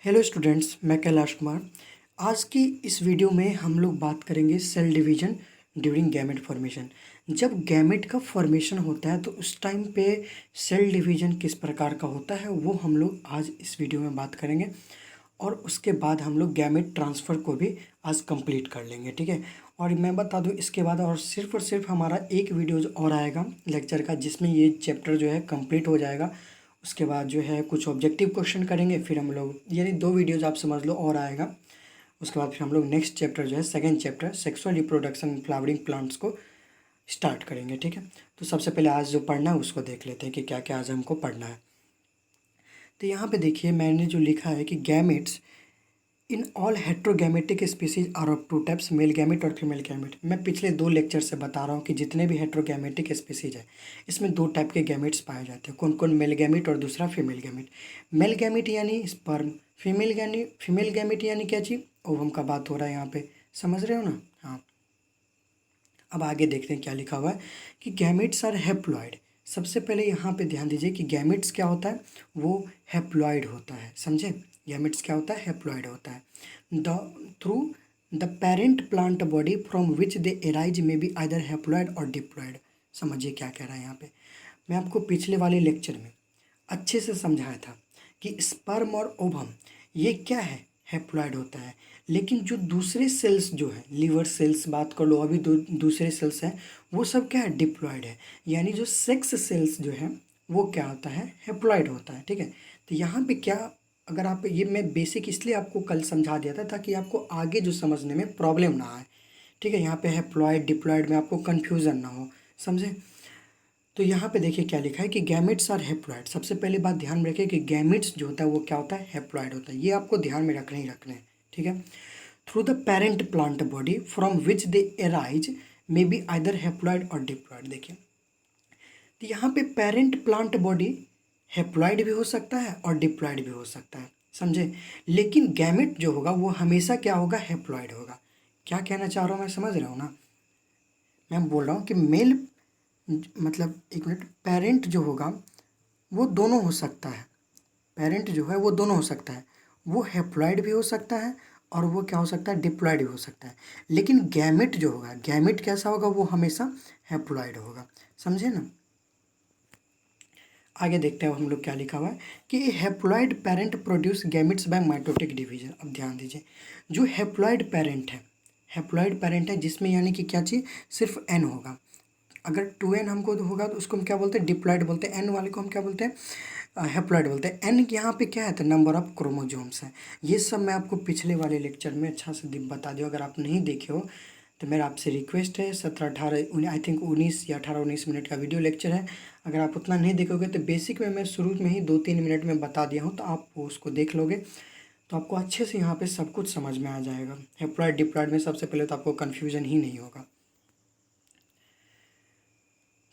Hello students, मैं कैलाश कुमार। आज की इस वीडियो में हम लोग बात करेंगे cell division during gamete formation. जब गैमेट का फॉर्मेशन होता है तो उस टाइम पे सेल डिवीजन किस प्रकार का होता है वो हम लोग आज इस वीडियो में बात करेंगे। और उसके बाद हम लोग गैमेट ट्रांसफ़र को भी आज कंप्लीट कर लेंगे, ठीक है। और मैं बता दूं इसके बाद और सिर्फ हमारा एक वीडियो और आएगा लेक्चर का, जिसमें ये चैप्टर जो है कंप्लीट हो जाएगा। उसके बाद जो है कुछ ऑब्जेक्टिव क्वेश्चन करेंगे, फिर हम लोग यानी 2 वीडियोज़ आप समझ लो और आएगा। उसके बाद फिर हम लोग नेक्स्ट चैप्टर जो है second chapter sexual reproduction in flowering plants को स्टार्ट करेंगे, ठीक है। तो सबसे पहले आज जो पढ़ना है उसको देख लेते हैं कि क्या क्या आज हमको पढ़ना है। तो यहाँ पे देखिए मैंने जो लिखा है कि gametes in all heterogametic species are of 2 types, male gamete और फीमेल गैमेट। मैं पिछले 2 लेक्चर से बता रहा हूँ कि जितने भी हेट्रोगैमेटिक स्पीसीज है इसमें 2 टाइप के गैमेट्स पाए जाते हैं। कौन कौन? मेल गैमेट और दूसरा फीमेल गैमेट। मेल गैमेट यानी स्पर्म, फीमेल गैमेट यानी क्या चीज़? ओवम का बात हो रहा है यहाँ पे, समझ रहे हो ना? हाँ, अब आगे देखते हैं क्या लिखा हुआ है कि गैमेट्स आर हैप्लॉइड। सबसे पहले यहाँ पे ध्यान दीजिए कि गैमेट्स क्या होता है, वो हैप्लॉइड होता है, समझे। गैमेट्स क्या होता है? हैप्लॉइड होता है। The through the parent plant body from which they arise में बी आइदर हैप्लॉइड और डिप्लॉइड। समझिए क्या कह रहा है यहाँ पे। मैं आपको पिछले वाले लेक्चर में अच्छे से समझाया था कि स्पर्म और ओवम ये क्या है? हैप्लॉइड होता है। लेकिन जो दूसरे सेल्स जो है, लीवर सेल्स बात कर लो, अभी दूसरे सेल्स हैं, वो सब क्या है? डिप्लॉइड है। यानी जो सेक्स सेल्स जो है वो क्या होता है? हैप्लॉइड होता है, ठीक है। तो यहाँ पे क्या, अगर आप ये मैं बेसिक इसलिए आपको कल समझा दिया था ताकि आपको आगे जो समझने में प्रॉब्लम ना आए, ठीक है। यहाँ पे हैप्लॉइड डिप्लॉइड में आपको कन्फ्यूज़न ना हो, समझे। तो यहाँ पे देखिए क्या लिखा है कि गैमेट्स आर हैप्लॉइड। सबसे पहले बात ध्यान में रखिए कि गैमेट्स जो होता है वो क्या होता है? हैप्लॉइड होता है। ये आपको ध्यान में रखने ही रखने हैं, ठीक है। Through the parent plant body from which they arise may be either haploid और डिप्लॉइड। देखिए तो यहाँ पे पेरेंट प्लांट बॉडी हैप्लॉइड भी हो सकता है और डिप्लॉइड भी हो सकता है, समझे। लेकिन गैमेट जो होगा वो हमेशा क्या होगा? हैप्लॉइड होगा। क्या कहना चाह रहा हूँ मैं, समझ रहा हूँ ना? मैं बोल रहा हूँ कि मेल मतलब एक मिनट, पेरेंट जो होगा वो दोनों हो सकता है। पेरेंट जो है वो दोनों हो सकता है, वो हैप्लॉइड भी हो सकता है और वो क्या हो सकता है? डिप्लॉइड भी हो सकता है। लेकिन गैमेट जो होगा, गैमेट कैसा होगा? वो हमेशा हैप्लॉइड होगा, समझे ना। आगे देखते हैं हम लोग क्या लिखा हुआ है कि haploid parent produce gametes by mitotic division. अब ध्यान दीजिए, जो हैप्लॉइड पेरेंट है, हैप्लॉइड पेरेंट है जिसमें यानी कि क्या चीज़? सिर्फ एन होगा। अगर 2n हमको होगा तो उसको हम क्या बोलते हैं? डिप्लॉइड बोलते हैं। एन वाले को हम क्या बोलते हैं? हैप्लॉइड बोलते हैं। एन यहाँ पे क्या है? तो नंबर ऑफ क्रोमोजोम्स है। ये सब मैं आपको पिछले वाले लेक्चर में अच्छा से बता दिया। अगर आप नहीं देखे हो तो मेरा आपसे रिक्वेस्ट है, 17-18 आई थिंक 19 या 18-19 मिनट का वीडियो लेक्चर है। अगर आप उतना नहीं देखोगे तो बेसिक में मैं शुरू में ही 2-3 मिनट में बता दिया हूँ, तो आप उसको देख लोगे तो आपको अच्छे से यहाँ पे सब कुछ समझ में आ जाएगा। हैप्लॉइड डिप्लॉइड में सबसे पहले तो आपको कन्फ्यूजन ही नहीं होगा।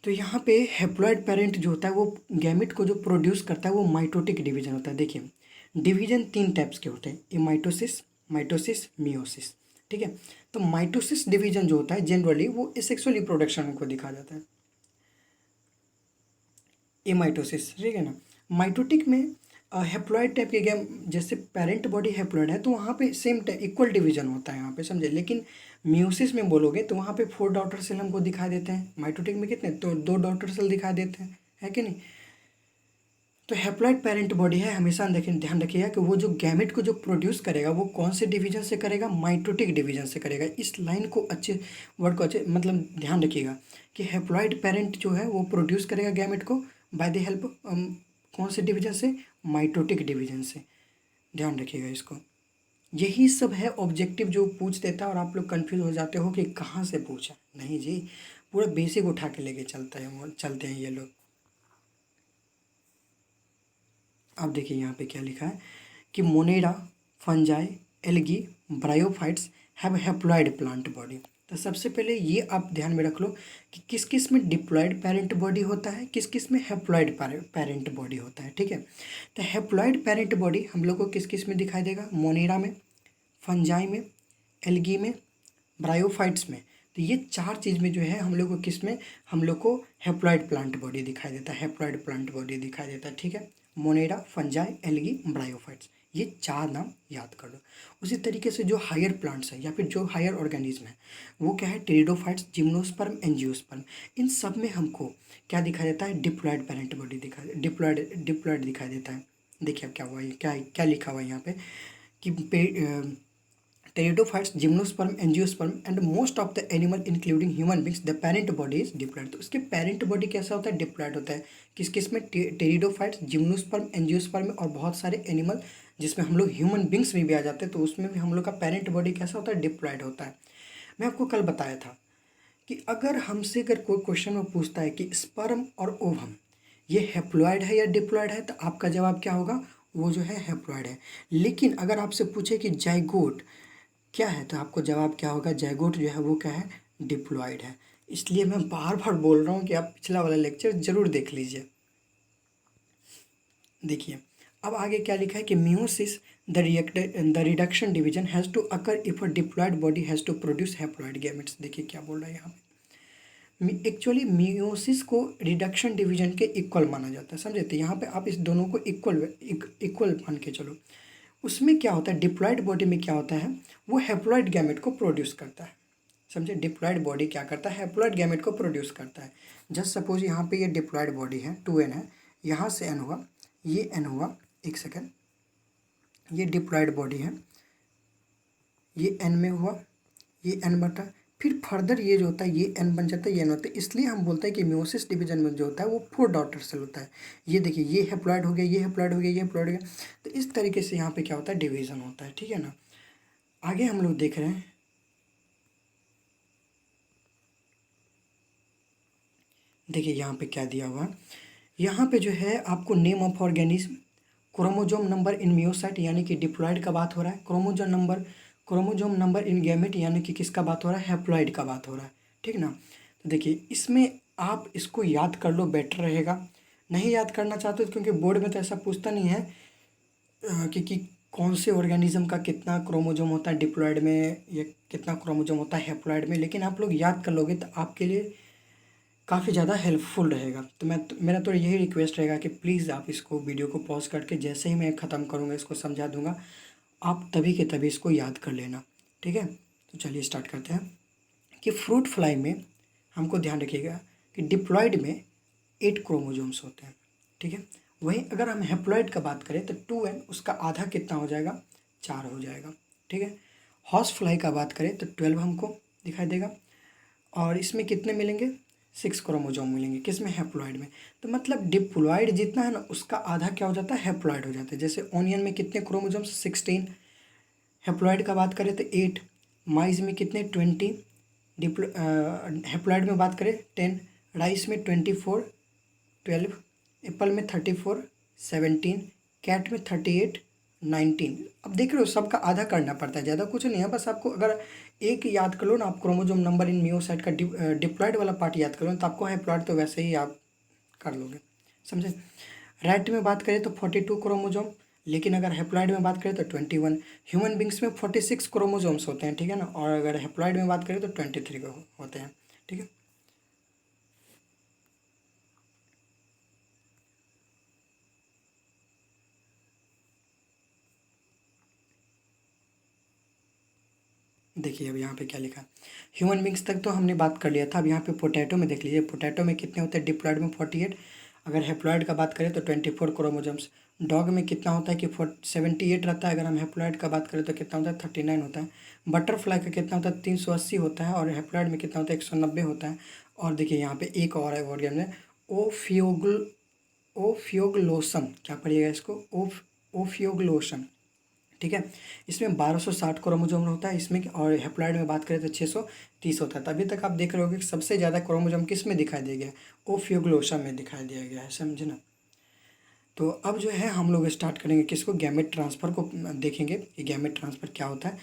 तो यहाँ पे हैप्लॉइड पेरेंट जो होता है वो गैमेट को जो प्रोड्यूस करता है वो माइटोटिक डिवीजन होता है। देखिए डिवीजन 3 टाइप्स के होते हैं, ए माइटोसिस, माइटोसिस, मियोसिस, ठीक है। तो माइटोसिस डिवीजन जो होता है जनरली वो एसेक्सुअल रिप्रोडक्शन को दिखा जाता है, ए माइटोसिस, ठीक है ना। माइटोटिक में हैप्लॉइड टाइप के गैम, जैसे पेरेंट बॉडी हैप्लॉइड है तो वहाँ पे सेम इक्वल डिवीजन होता है यहाँ पे, समझे। लेकिन म्यूसिस में बोलोगे तो वहाँ पे 4 डॉटर सेल हमको दिखाई देते हैं। माइटोटिक में कितने? तो 2 डॉटर सेल दिखाई देते हैं, है कि नहीं। तो हैप्लॉइड पेरेंट बॉडी है, हमेशा देखें, ध्यान रखिएगा कि वो जो गैमेट को जो प्रोड्यूस करेगा वो कौन से डिवीजन से करेगा? माइटोटिक डिवीजन से करेगा। इस लाइन को अच्छे, वर्ड को अच्छे मतलब ध्यान रखिएगा कि हैप्लॉइड पेरेंट जो है वो प्रोड्यूस करेगा गैमेट को बाय द हेल्प कौन से डिवीजन से? माइटोटिक डिवीजन से। ध्यान रखिएगा इसको। यही सब है ऑब्जेक्टिव जो पूछ देता है और आप लोग कंफ्यूज हो जाते हो कि कहाँ से पूछा। नहीं जी, पूरा बेसिक उठा के लेके चलते हैं ये लोग। अब देखिए यहाँ पे क्या लिखा है कि Monera, fungi, algae, bryophytes have haploid plant body. तो सबसे पहले ये आप ध्यान में रख लो कि किस किस में डिप्लॉइड पेरेंट बॉडी होता है, किस किस में हैप्लॉइड पेरेंट बॉडी होता है, ठीक है। तो हैप्लॉइड पेरेंट बॉडी हम लोग को किस किस में दिखाई देगा? मोनेरा में, फंजाई में, एल्गी में, ब्रायोफाइट्स में। तो ये 4 चीज़ में जो है हम लोग को किस में? हम लोग को हैप्लॉइड प्लांट बॉडी दिखाई देता है, हैप्लॉइड प्लांट बॉडी दिखाई देता है, ठीक है। मोनेरा, फंजाई, एल्गी, ब्रायोफाइट्स, ये 4 नाम याद कर लो। उसी तरीके से जो हायर प्लांट्स हैं या फिर जो हायर ऑर्गेनिज्म है वो क्या है, टेरिडोफाइट्स, जिम्नोस्पर्म, एंजियोस्पर्म। इन सब में हमको क्या दिखाई देता है, डिप्लॉयड पैरेंट बॉडी डिप्लॉयड दिखाई देता है। देखिए अब क्या हुआ, ये क्या क्या लिखा हुआ है यहाँ पे कि pteridophytes, gymnosperm, angiosperm and most of the animal including human beings the parent body is diploid. तो उसके पेरेंट बॉडी कैसा होता है, डिप्लॉयड होता है। किस किस में, टेरिडोफाइट्स, जिम्नोस्पर्म, एंजियोस्पर्म और बहुत सारे एनिमल जिसमें हम लोग ह्यूमन बींग्स में भी आ जाते हैं, तो उसमें भी हम लोग का पेरेंट बॉडी कैसा होता है, डिप्लॉयड होता है। मैं आपको कल बताया था कि अगर कोई क्वेश्चन में पूछता है कि स्पर्म और ओवम ये हैप्लॉयड है या डिप्लॉयड है, तो आपका जवाब क्या होगा, वो जो है हैप्लॉयड है। लेकिन अगर आपसे पूछे कि जाइगोट क्या है, तो आपको जवाब क्या होगा, जाइगोट जो है वो क्या है, डिप्लॉयड है। इसलिए मैं बार बार बोल रहा हूँ कि आप पिछला वाला लेक्चर जरूर देख लीजिए। देखिए अब आगे क्या लिखा है कि meiosis the reduction division has to occur if a diploid body has to produce haploid gametes. देखिए क्या बोल रहा है यहाँ पे, एक्चुअली मियोसिस को रिडक्शन डिवीजन के इक्वल माना जाता है, समझे। तो यहाँ पे आप इस दोनों को इक्वल मान के चलो। उसमें क्या होता है, डिप्लॉयड बॉडी में क्या होता है, वो हैप्लॉयड गैमेट को प्रोड्यूस करता है, समझे। डिप्लॉयड बॉडी क्या करता है, हैप्लॉयड गैमेट को प्रोड्यूस करता है। जस्ट सपोज यहाँ पे ये डिप्लॉयड बॉडी है, 2n है, यहाँ से n हुआ, ये n हुआ, एक सेकेंड, ये डिप्लॉयड बॉडी है, ये n में हुआ, ये n बटा, फिर फर्दर ये जो होता है ये n बन जाता है, ये n होता है। इसलिए हम बोलते हैं कि मियोसिस डिवीजन में जो होता है वो 4 डॉटर सेल होता है। ये देखिए, ये हैप्लॉयड हो गया, ये हैप्लॉयड हो गया, ये हैप्लॉयड हो गया। तो इस तरीके से यहाँ पे क्या होता है, डिवीजन होता है, ठीक है ना। आगे हम लोग देख रहे हैं, देखिए यहाँ पे क्या दिया हुआ है, यहाँ पे जो है आपको name of organism, chromosome number in meiocyte यानी कि डिप्लॉयड का बात हो रहा है, क्रोमोजोम नंबर इन गैमेट यानी कि किसका बात हो रहा है, हैप्लॉयड का बात हो रहा है, ठीक ना। तो देखिए इसमें आप इसको याद कर लो, बेटर रहेगा। नहीं याद करना चाहते तो, क्योंकि बोर्ड में तो ऐसा पूछता नहीं है कि कौन से ऑर्गेनिज्म का कितना क्रोमोजोम होता है डिप्लॉयड में या कितना क्रोमोजोम होता है हैप्लॉयड में, लेकिन आप लोग याद कर लोगे तो आपके लिए काफ़ी ज़्यादा हेल्पफुल रहेगा। तो मेरा तो यही रिक्वेस्ट रहेगा कि प्लीज़ आप इसको वीडियो को पॉज करके जैसे ही मैं ख़त्म करूँगा इसको समझा दूँगा, आप तभी के तभी इसको याद कर लेना, ठीक है। तो चलिए स्टार्ट करते हैं कि फ्रूट फ्लाई में हमको ध्यान रखिएगा कि डिप्लॉयड में 8 क्रोमोजोम्स होते हैं, ठीक है। वहीं अगर हम हैप्लॉयड का बात करें तो 2n उसका आधा कितना हो जाएगा, 4 हो जाएगा, ठीक है। हॉर्स फ्लाई का बात करें तो 12 हमको दिखाई देगा, और इसमें कितने मिलेंगे, 6 क्रोमोजोम मिलेंगे, किसमें, हैप्लॉयड में। तो मतलब डिप्लॉयड जितना है ना उसका आधा क्या हो जाता है, हैप्लॉयड हो जाता है। जैसे ओनियन में कितने क्रोमोजोम्स, 16, हैप्लॉयड का बात करें तो 8, माइज में कितने, 20, हैप्लॉयड में बात करें 10, राइस में 24, 12, एप्पल में 34, 17, कैट में 38, 19। अब देख रहे हो सबका आधा करना पड़ता है, ज़्यादा कुछ नहीं है, बस आपको अगर एक याद कर लो ना आप, क्रोमोजोम नंबर इन मियोसाइट का डिप्लॉयड वाला पार्ट याद कर लो तो आपको हैप्लॉयड तो वैसे ही आप कर लोगे, समझे। रैट में बात करें तो 42 क्रोमोजोम, लेकिन अगर हैप्लॉयड में बात करें तो 21। ह्यूमन बींग्स में 46 क्रोमोजोम्स होते हैं, ठीक है ना, और अगर हैप्लॉयड में बात करें तो 23 होते हैं, ठीक है। देखिए अब यहाँ पे क्या लिखा है, ह्यूमन बींग्स तक तो हमने बात कर लिया था। अब यहाँ पे पोटैटो में देख लीजिए, पोटैटो में कितने होते हैं, डिप्लॉयड में 48, अगर हैप्लॉयड का बात करें तो 24 क्रोमोजोम्स। डॉग में कितना होता है कि 78 रहता है, अगर हम हैप्लॉयड का बात करें तो कितना होता है, 39 होता है। बटरफ्लाई का कितना होता है, 380 होता है, और हैप्लॉयड में कितना होता है, 190 होता है। और देखिए यहाँ पे एक और है ऑर्गन में, ओफियोग्लोसम, क्या पढ़िएगा इसको, ओफियोग्लोसम, ठीक है। इसमें 1260 क्रोमोजोम होता है इसमें, और हैप्लॉयड में बात करें तो 630 होता है। तभी तक आप देख रहे होगे कि सबसे ज़्यादा क्रोमोजोम किस में दिखाई दे गया, ओफियोग्लोसा में दिखाई दिया गया है, समझे ना। तो अब जो है हम लोग स्टार्ट करेंगे किसको, गैमेट ट्रांसफ़र को देखेंगे कि गैमेट ट्रांसफ़र क्या होता है।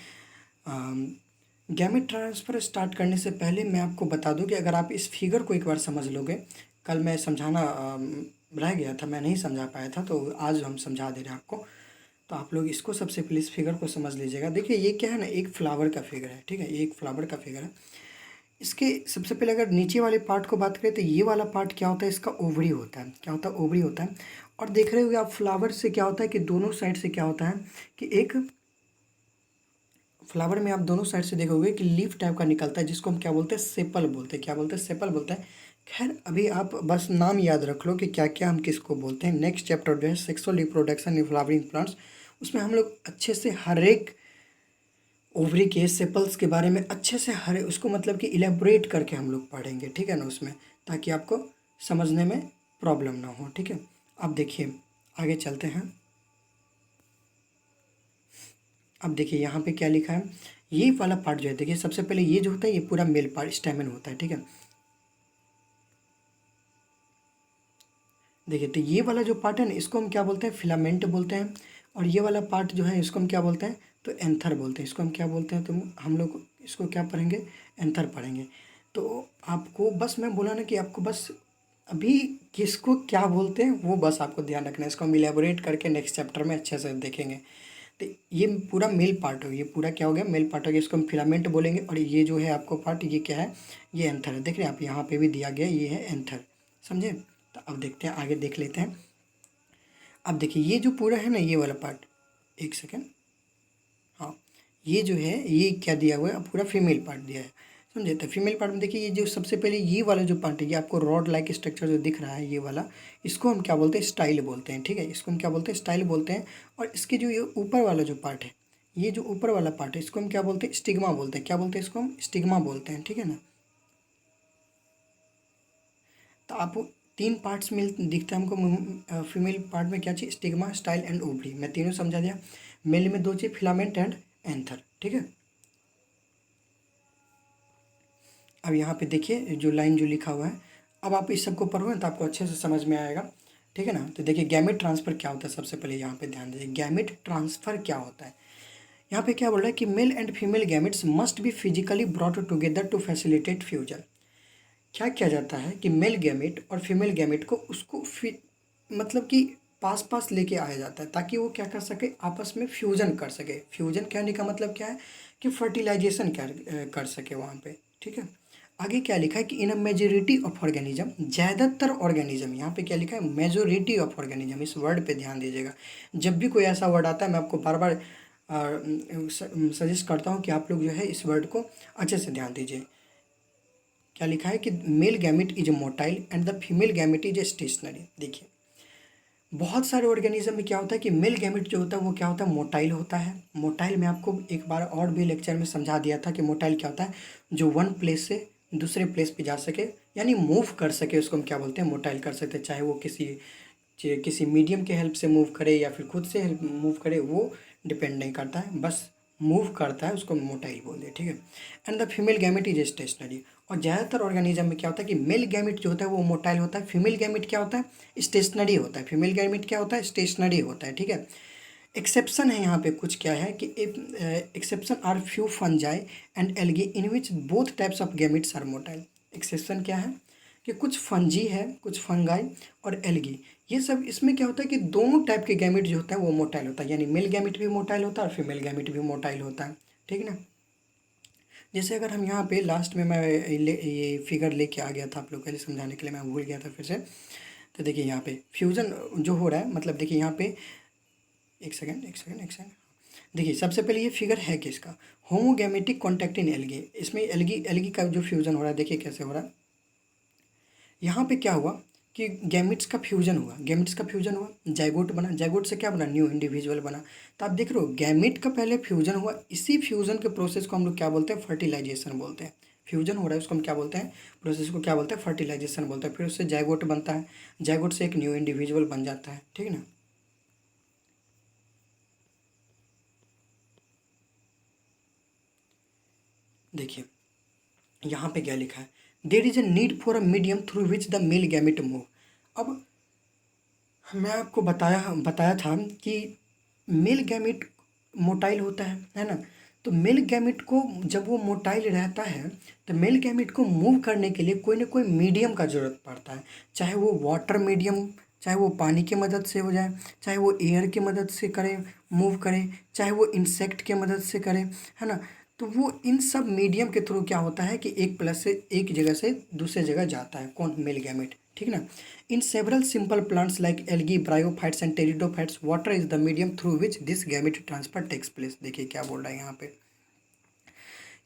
गैमेट ट्रांसफ़र स्टार्ट करने से पहले मैं आपको बता दूं कि अगर आप इस फिगर को एक बार समझ लोगे, कल मैं समझाना रह गया था, मैं नहीं समझा पाया था, तो आज हम समझा दे रहे हैं आपको। तो आप लोग इसको सबसे पहले इस फिगर को समझ लीजिएगा। देखिए ये क्या है ना, एक फ्लावर का फिगर है, ठीक है, ये एक फ्लावर का फिगर है। इसके सबसे पहले अगर नीचे वाले पार्ट को बात करें तो ये वाला पार्ट क्या होता है, इसका ओवरी होता है। क्या होता है, ओवरी होता है। और देख रहे होगे आप फ्लावर से क्या होता है कि दोनों साइड से क्या होता है कि एक फ्लावर में आप दोनों साइड से देखोगे कि लीफ टाइप का निकलता है, जिसको हम क्या बोलते हैं, सेपल बोलते हैं। क्या बोलते हैं? सेपल बोलते हैं। खैर अभी आप बस नाम याद रख लो कि क्या क्या हम किसको बोलते हैं। नेक्स्ट चैप्टर जो है sexual reproduction in flowering plants, उसमें हम लोग अच्छे से हर एक ओवरी के सेपल्स के बारे में अच्छे से हर उसको मतलब कि इलेबोरेट करके हम लोग पढ़ेंगे, ठीक है ना, उसमें, ताकि आपको समझने में प्रॉब्लम ना हो, ठीक है। अब देखिए आगे चलते हैं। अब देखिए यहाँ पे क्या लिखा है, ये वाला पार्ट जो है, देखिए सबसे पहले ये जो होता है ये पूरा मेल पार्ट स्टैमेन होता है, ठीक है। देखिए तो ये वाला जो पार्ट है ना, इसको हम क्या बोलते हैं, फिलामेंट बोलते हैं। और ये वाला पार्ट जो है इसको हम क्या बोलते हैं, तो एंथर बोलते हैं। इसको हम क्या बोलते हैं, तो हम लोग इसको क्या पढ़ेंगे, एंथर पढ़ेंगे। तो आपको बस मैं बोला ना कि आपको बस अभी किसको क्या बोलते हैं वो बस आपको ध्यान रखना है। इसको हम इलेबोरेट करके नेक्स्ट चैप्टर में अच्छे से देखेंगे। तो ये पूरा मेल पार्ट हो, ये पूरा क्या हो गया, मेल पार्ट हो गया। इसको हम फिलामेंट बोलेंगे। और ये जो है आपको पार्ट, ये क्या है, ये एंथर है। देख रहे हैं आप, यहाँ पे भी दिया गया, ये है एंथर, समझे। तो अब देखते हैं, आगे देख लेते हैं। अब देखिए ये जो पूरा है ना, ये वाला पार्ट, एक सेकेंड, हाँ, ये जो है ये क्या दिया हुआ है, पूरा फीमेल पार्ट दिया है, समझे। तो फीमेल पार्ट में देखिए ये जो सबसे पहले ये वाला जो पार्ट है, ये आपको रॉड लाइक स्ट्रक्चर जो दिख रहा है ये वाला, इसको हम क्या बोलते हैं, स्टाइल बोलते हैं, ठीक है। इसको हम क्या बोलते हैं, स्टाइल बोलते हैं। और इसके जो ये ऊपर वाला जो पार्ट है, ये जो ऊपर वाला पार्ट है, इसको हम क्या बोलते हैं, स्टिग्मा बोलते हैं। क्या बोलते हैं, इसको हम स्टिग्मा बोलते हैं, ठीक है ना। तो आपको तीन पार्ट्स मिल दिखता है हमको फीमेल पार्ट में, क्या चीज़, स्टिग्मा, स्टाइल एंड ओवरी। मैं तीनों समझा दिया। मेल में दो चीज़, फिलामेंट एंड एंथर, ठीक है। अब यहाँ पे देखिए जो लाइन जो लिखा हुआ है, अब आप इस सबको पढ़ोगे तो आपको अच्छे से समझ में आएगा, ठीक है ना। तो देखिए गैमेट ट्रांसफ़र क्या होता है, सबसे पहले यहाँ पे ध्यान दीजिए, गैमेट ट्रांसफ़र क्या होता है। यहाँ पे क्या बोल रहा है कि male and female gametes must be physically brought together to facilitate fusion. क्या किया जाता है कि मेल गैमेट और फीमेल गैमेट को उसको मतलब कि पास पास लेके आया जाता है, ताकि वो क्या कर सके, आपस में फ्यूजन कर सके। फ्यूजन कहने का मतलब क्या है कि फर्टिलाइजेशन कर सके वहाँ पे, ठीक है। आगे क्या लिखा है कि इन अ मेजोरिटी ऑफ ऑर्गेनिज्म, ज़्यादातर ऑर्गेनिज्म, यहाँ पे क्या लिखा है, मेजोरिटी ऑफ ऑर्गेनिज्म। इस वर्ड पे ध्यान दीजिएगा। जब भी कोई ऐसा वर्ड आता है मैं आपको बार बार सजेस्ट करता हूँ कि आप लोग जो है इस वर्ड को अच्छे से ध्यान दीजिए। क्या लिखा है कि male gamete is motile and the female gamete is stationary. देखिए बहुत सारे ऑर्गेनिज्म में क्या होता है कि मेल गैमेट जो होता है वो क्या होता है, मोटाइल होता है। मोटाइल में आपको एक बार और भी लेक्चर में समझा दिया था कि मोटाइल क्या होता है, जो वन प्लेस से दूसरे प्लेस पे जा सके, यानी मूव कर सके, उसको हम क्या बोलते हैं, मोटाइल कर सकते हैं। चाहे वो किसी मीडियम के हेल्प से मूव करे या फिर खुद से हेल्प मूव करे, वो डिपेंड नहीं करता है, बस मूव करता है, उसको मोटाइल बोल दिया, ठीक है। And the female gamete is stationary. और ज़्यादातर ऑर्गेनिज्म में क्या होता है कि मेल गैमेट जो होता है वो मोटाइल होता है, फीमेल गैमेट क्या होता है, स्टेशनरी होता है। फीमेल गैमेट क्या होता है, स्टेशनरी होता है, ठीक है। एक्सेप्शन है यहाँ पे कुछ, क्या है कि exception are few fungi and algae in which both types of gametes are motile. Exception क्या है कि कुछ फंजी है, कुछ फंगाई और एल्गी, ये सब इसमें क्या होता है कि दोनों टाइप के गैमेट जो होता है वो मोटाइल होता है, यानी मेल गैमेट भी मोटाइल होता है और फीमेल गैमेट भी मोटाइल होता है, ठीक है ना। जैसे अगर हम यहाँ पे लास्ट में मैं ये फिगर लेके आ गया था आप लोग के लिए समझाने के लिए, मैं भूल गया था फिर से। तो देखिए यहाँ पे फ्यूज़न जो हो रहा है, मतलब देखिए यहाँ पे एक सेकेंड एक सेकेंड एक सेकेंड, देखिए सबसे पहले ये फिगर है किसका, होमोगैमेटिक कॉन्टैक्ट इन एल्गी। इसमें एल्गी एल्गी का जो फ्यूज़न हो रहा है, देखिए कैसे हो रहा है। यहाँ पे क्या हुआ कि गैमेट्स का फ्यूजन हुआ, गैमेट्स का फ्यूजन हुआ, जाइगोट बना, जाइगोट से क्या बना, न्यू इंडिविजुअल बना। तो आप देख रहे हो गैमेट का पहले फ्यूजन हुआ, इसी फ्यूजन के प्रोसेस को हम लोग क्या बोलते हैं, फर्टिलाइजेशन बोलते हैं। फ्यूजन हो रहा है उसको हम क्या बोलते हैं, प्रोसेस को क्या बोलते हैं, फर्टिलाइजेशन बोलते हैं। फिर उससे जाइगोट बनता है, जाइगोट से एक न्यू इंडिविजुअल बन जाता है, ठीक है ना। देखिए यहाँ पे क्या लिखा है, there is a need for a medium through which the male gamete move. अब मैं आपको बताया बताया था कि मेल गैमेट मोटाइल होता है ना। तो मेल गैमेट को जब वो मोटाइल रहता है तो मेल गैमेट को मूव करने के लिए कोई ना कोई मीडियम का ज़रूरत पड़ता है, चाहे वो वाटर मीडियम, चाहे वो पानी की मदद से हो जाए, चाहे वो एयर की मदद से करे, मूव करे, चाहे वो इंसेक्ट की मदद से करे, है ना। तो वो इन सब मीडियम के थ्रू क्या होता है कि एक प्लस से एक जगह से दूसरे जगह जाता है, कौन, मेल गैमेट, ठीक ना। In several simple plants like algae, bryophytes and pteridophytes, water is the medium through which this gamete transfer takes place. देखिए क्या बोल रहा है यहाँ पे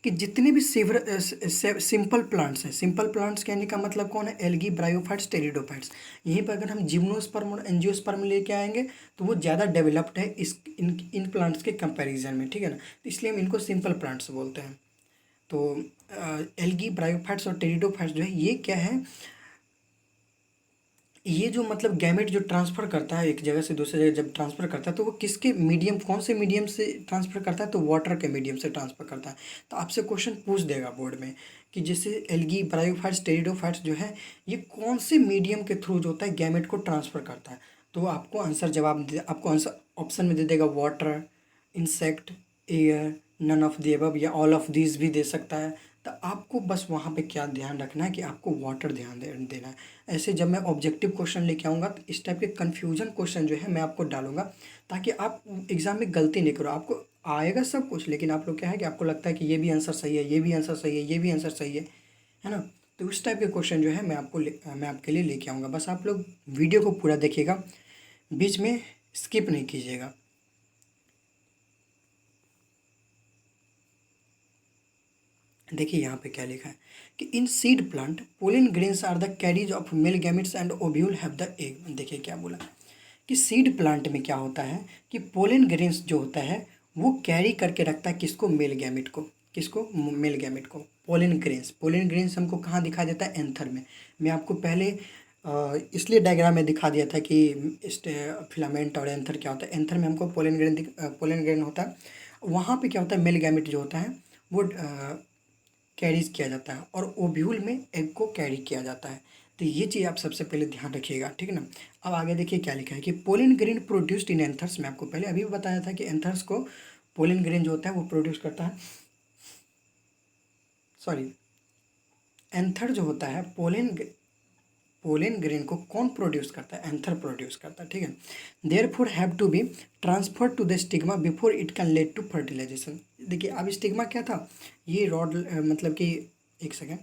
कि जितने भी सिंपल प्लांट्स हैं, सिंपल प्लांट्स कहने का मतलब कौन है, एल्गी, ब्रायोफाइट्स, टेरिडोफाइट्स। यहीं पर अगर हम जिम्नोस्पर्म और एंजियोस्पर्म लेके आएंगे तो वो ज़्यादा डेवलप्ड है इन प्लांट्स के कंपैरिजन में, ठीक है ना। तो इसलिए हम इनको सिंपल प्लांट्स बोलते हैं। तो एल्गी, ब्रायोफाइट्स और टेरिडोफाइट्स जो है ये क्या है, ये जो मतलब गैमेट जो ट्रांसफ़र करता है एक जगह से दूसरी जगह जब ट्रांसफ़र करता है तो वो किसके मीडियम, कौन से मीडियम से ट्रांसफ़र करता है, तो वाटर के मीडियम से ट्रांसफ़र करता है। तो आपसे क्वेश्चन पूछ देगा बोर्ड में कि जैसे एल्गी, ब्रायोफाइट्स, टेरिडोफाइट्स जो है ये कौन से मीडियम के थ्रू जो होता है गैमेट को ट्रांसफ़र करता है, तो आपको आंसर जवाब दे, आपको आंसर ऑप्शन में दे देगा water, insect, air, none of the above या ऑल ऑफ दीज भी दे सकता है। तो आपको बस वहाँ पे क्या ध्यान रखना है कि आपको वाटर देना है। ऐसे जब मैं ऑब्जेक्टिव क्वेश्चन लेके आऊँगा तो इस टाइप के कन्फ्यूजन क्वेश्चन जो है मैं आपको डालूंगा ताकि आप एग्जाम में गलती नहीं करो। आपको आएगा सब कुछ लेकिन आप लोग क्या है कि आपको लगता है कि ये भी आंसर सही है, ये भी आंसर सही है, ये भी आंसर सही है ना। तो उस टाइप के क्वेश्चन जो है मैं आपके लिए लेके आऊँगा। बस आप लोग वीडियो को पूरा देखिएगा, बीच में स्किप नहीं कीजिएगा। देखिए यहाँ पे क्या लिखा है कि in seed plant pollen grains are the carriers of male gametes and ovule have the egg. देखिए क्या बोला कि सीड प्लांट में क्या होता है कि पोलन ग्रेन्स जो होता है वो कैरी करके रखता है किसको, मेल गैमेट को। किसको, मेल गैमेट को। पोलन ग्रेन्स हमको कहाँ दिखा देता है, एंथर में। मैं आपको पहले इसलिए डायग्राम में दिखा दिया था कि फिलामेंट और एंथर क्या होता है। एंथर में हमको पोलन ग्रेन होता है, वहाँ पे क्या होता है, मेल गैमेट जो होता है वो कैरीज किया जाता है और ओव्यूल में एग को कैरी किया जाता है। तो ये चीज़ आप सबसे पहले ध्यान रखिएगा, ठीक है ना। अब आगे देखिए क्या लिखा है कि pollen grain produced in anthers. मैं आपको पहले अभी भी बताया था कि एंथर्स को पोलन ग्रेन जो होता है वो प्रोड्यूस करता है, सॉरी एंथर जो होता है पोलन ग्रेन को कौन प्रोड्यूस करता है, एंथर प्रोड्यूस करता है, ठीक है। Therefore have to be transfer to the stigma before it can lead to fertilization. देखिए अब स्टिग्मा क्या था, ये रॉड मतलब कि एक सेकेंड,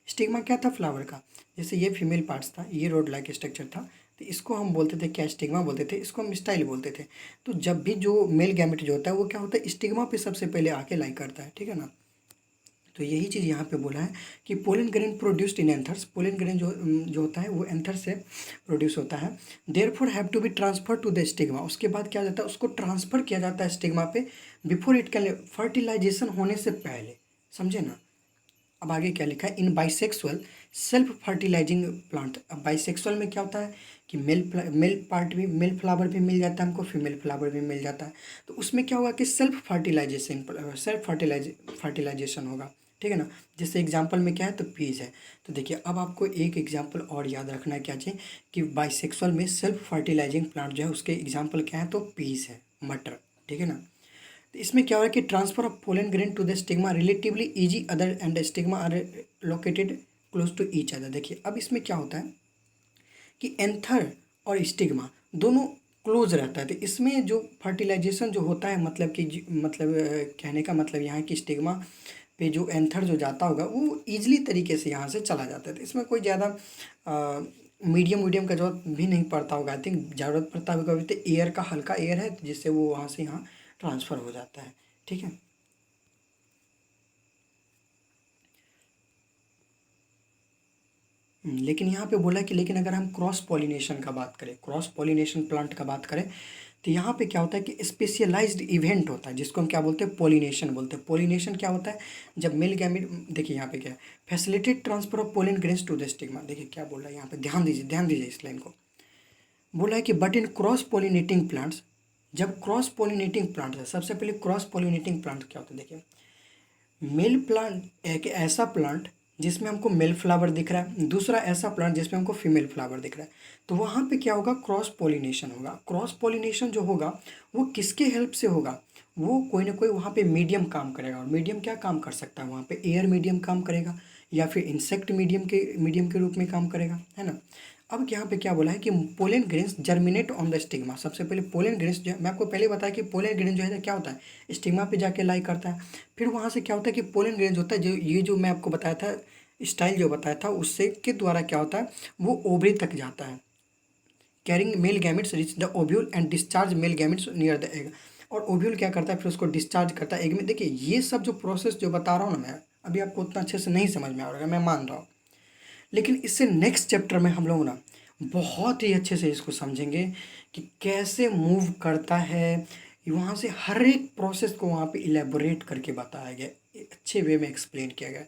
स्टिग्मा क्या था फ्लावर का, जैसे ये फीमेल पार्ट्स था, ये रोड लाइक स्ट्रक्चर था, तो इसको हम बोलते थे क्या, स्टिग्मा बोलते थे, इसको हम स्टाइल बोलते थे। तो जब भी जो मेल गैमेट जो होता है वो क्या होता है, स्टिग्मा पे सबसे पहले आके लाई करता है, ठीक है ना। तो यही चीज़ यहाँ पे बोला है कि pollen grain produced in anthers. Pollen grain जो होता है वो एंथर से प्रोड्यूस होता है। Therefore have to be transfer to the stigma. उसके बाद क्या जाता है, उसको ट्रांसफर किया जाता है स्टिग्मा पे बिफोर इट कैन, फर्टिलाइजेशन होने से पहले, समझे ना। अब आगे क्या लिखा है, इन बाइसेक्सुअल सेल्फ फर्टिलाइजिंग प्लांट। अब बाइसेक्सुअल में क्या होता है कि मेल पार्ट भी, मेल फ्लावर भी मिल जाता है हमको, फीमेल फ्लावर भी मिल जाता है। तो उसमें क्या होगा कि सेल्फ फर्टिलाइजेशन होगा, ठीक है ना। जैसे एग्जांपल में क्या है, तो पीज है। तो देखिए अब आपको एक एग्जांपल और याद रखना है, क्या चाहिए कि बाइसेक्सुअल में सेल्फ फर्टिलाइजिंग प्लांट जो है उसके एग्जाम्पल क्या है, तो पीज है, मटर, ठीक है ना। तो इसमें क्या हो रहा है कि transfer of pollen grain to the stigma relatively easy other and stigma are located close to each other. देखिए अब इसमें क्या होता है कि एंथर और स्टिग्मा दोनों क्लोज रहता है। तो इसमें जो फर्टिलाइजेशन जो होता है मतलब कि मतलब कहने का मतलब यहाँ है कि स्टिग्मा पे जो एंथर जो जाता होगा वो ईजिली तरीके से यहाँ से चला जाता है। तो इसमें कोई ज़्यादा मीडियम का जरूरत भी नहीं पड़ता होगा। आई थिंक ज़रूरत पड़ता होगा तो एयर का, हल्का एयर है जिससे वो वहाँ से यहाँ ट्रांसफ़र हो जाता है, ठीक है। लेकिन यहाँ पे बोला कि लेकिन अगर हम क्रॉस पॉलिनेशन का बात करें, क्रॉस पॉलिनेशन प्लांट का बात करें, तो यहाँ पे क्या होता है कि स्पेशलाइज्ड इवेंट होता है जिसको हम क्या बोलते हैं, पॉलिनेशन बोलते हैं। पॉलिनेशन क्या होता है, जब मेल गैमेट, देखिए यहाँ पे क्या है, facilitate transfer of pollen grains to the stigma. देखिए क्या बोल रहा है यहाँ पे, ध्यान दीजिए इस लाइन को। बोला है कि but in cross pollinating plants, जब क्रॉस पॉलिनेटिंग प्लांट है, सबसे पहले क्रॉस पॉलिनेटिंग प्लांट क्या होता है, देखिए मेल प्लांट एक ऐसा प्लांट जिसमें हमको मेल फ्लावर दिख रहा है, दूसरा ऐसा प्लांट जिसमें हमको फीमेल फ्लावर दिख रहा है। तो वहाँ पे क्या होगा, क्रॉस पॉलिनेशन होगा। क्रॉस पॉलिनेशन जो होगा वो किसके हेल्प से होगा, वो कोई ना कोई वहाँ पे मीडियम काम करेगा। और मीडियम क्या काम कर सकता है वहाँ पे, एयर मीडियम काम करेगा या फिर इंसेक्ट मीडियम के रूप में काम करेगा, है ना। अब यहाँ पे क्या बोला है कि pollen grains germinate on the stigma. सबसे पहले पोलन ग्रेन्स जो है, मैं आपको पहले बताया कि पोलन ग्रेन जो है क्या होता है, स्टिग्मा पे जाके लाई करता है। फिर वहाँ से क्या होता है कि पोलन ग्रेन होता है, जो ये जो मैं आपको बताया था स्टाइल जो बताया था उससे के द्वारा क्या होता है, वो ओवरी तक जाता है। Carrying male gametes reach the ovule and discharge male gametes near the egg. और ओव्यूल क्या करता है, फिर उसको डिस्चार्ज करता है एग में। देखिए ये सब जो प्रोसेस जो बता रहा हूँ ना मैं, अभी आपको उतना अच्छे से नहीं समझ में आ रहा है, मैं मान रहा हूँ, लेकिन इससे नेक्स्ट चैप्टर में हम लोग ना बहुत ही अच्छे से इसको समझेंगे कि कैसे मूव करता है। वहाँ से हर एक प्रोसेस को वहाँ पे इलेबोरेट करके बताया गया, अच्छे वे में एक्सप्लेन किया गया।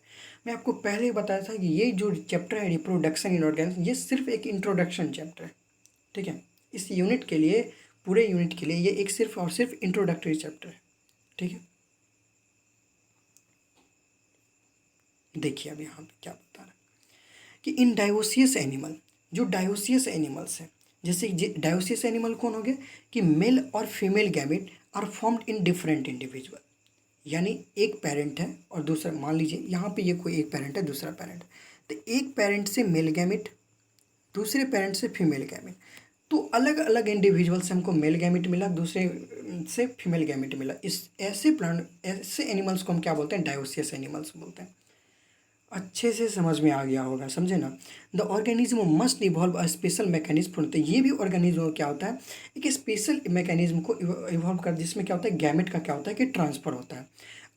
मैं आपको पहले ही बताया था कि ये जो चैप्टर है रिप्रोडक्शन इन ऑर्गेनिज्म, ये सिर्फ एक इंट्रोडक्शन चैप्टर है, ठीक है। इस यूनिट के लिए, पूरे यूनिट के लिए ये एक सिर्फ और सिर्फ इंट्रोडक्टरी चैप्टर है, ठीक है। देखिए अब यहाँ पे क्या बता रहा है कि इन डायोसियस एनिमल, जो डायोसियस एनिमल्स हैं, जैसे डायोसियस एनिमल कौन हो गए कि मेल और female gamete are formed in different individual. यानी एक पेरेंट है और दूसरा, मान लीजिए यहाँ पे ये कोई एक पेरेंट है, दूसरा पेरेंट, तो एक पेरेंट से मेल गैमेट, दूसरे पेरेंट से फीमेल गैमेट, तो अलग अलग इंडिविजुअल से हमको मेल गैमेट मिला, दूसरे से फीमेल गैमेट मिला। इस ऐसे प्लांट, ऐसे एनिमल्स को हम क्या बोलते हैं, डायोसियस एनिमल्स बोलते हैं। अच्छे से समझ में आ गया होगा, समझे ना। The organism must evolve a special mechanism for, तो ये भी ऑर्गेनिज्म क्या होता है, एक स्पेशल मैकेनिज्म को इवॉल्व कर, जिसमें क्या होता है, गैमेट का क्या होता है कि ट्रांसफर होता है।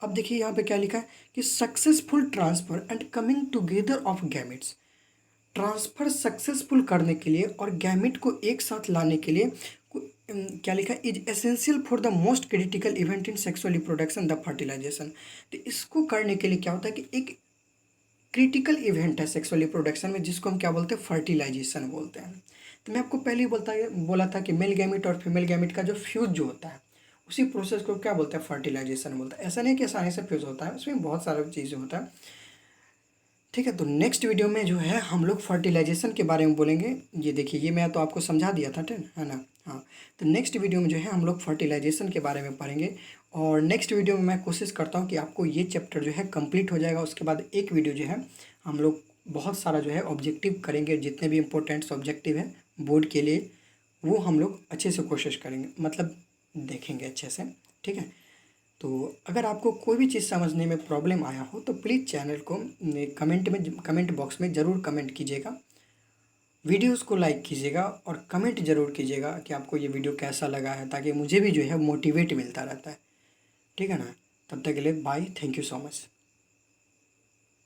अब देखिए यहाँ पे क्या लिखा है कि successful transfer and coming together of gametes. Transfer successful करने के लिए और गैमेट को एक साथ लाने के लिए क्या लिखा है, is essential for the most critical event in sexual reproduction the fertilization. तो इसको करने के लिए क्या होता है कि एक क्रिटिकल इवेंट है सेक्सुअल रिप्रोडक्शन में, जिसको हम क्या बोलते हैं, फर्टिलाइजेशन बोलते हैं। तो मैं आपको पहले ही बोला था कि मेल गैमेट और फीमेल गैमेट का जो फ्यूज जो होता है, उसी प्रोसेस को क्या बोलते हैं, फर्टिलाइजेशन बोलते हैं। ऐसा नहीं कि आसानी से फ्यूज होता है, उसमें बहुत सारी चीज़ें होता है, ठीक है। तो नेक्स्ट वीडियो में जो है हम लोग फर्टिलाइजेशन के बारे में बोलेंगे। ये देखिए, ये मैं तो आपको समझा दिया था, ठीक है ना। हाँ, तो नेक्स्ट वीडियो में जो है हम लोग फर्टिलाइजेशन के बारे में पढ़ेंगे। और नेक्स्ट वीडियो में मैं कोशिश करता हूँ कि आपको ये चैप्टर जो है कंप्लीट हो जाएगा। उसके बाद एक वीडियो जो है हम लोग बहुत सारा जो है ऑब्जेक्टिव करेंगे, जितने भी इंपॉर्टेंट्स ऑब्जेक्टिव हैं बोर्ड के लिए, वो हम लोग अच्छे से कोशिश करेंगे, मतलब देखेंगे अच्छे से, ठीक है। तो अगर आपको कोई भी चीज़ समझने में प्रॉब्लम आया हो तो प्लीज़ चैनल को कमेंट बॉक्स में ज़रूर कमेंट कीजिएगा, वीडियोस को लाइक कीजिएगा और कमेंट ज़रूर कीजिएगा कि आपको ये वीडियो कैसा लगा है, ताकि मुझे भी जो है मोटिवेट मिलता रहता है, ठीक है ना। तब तक के लिए bye, thank you so much.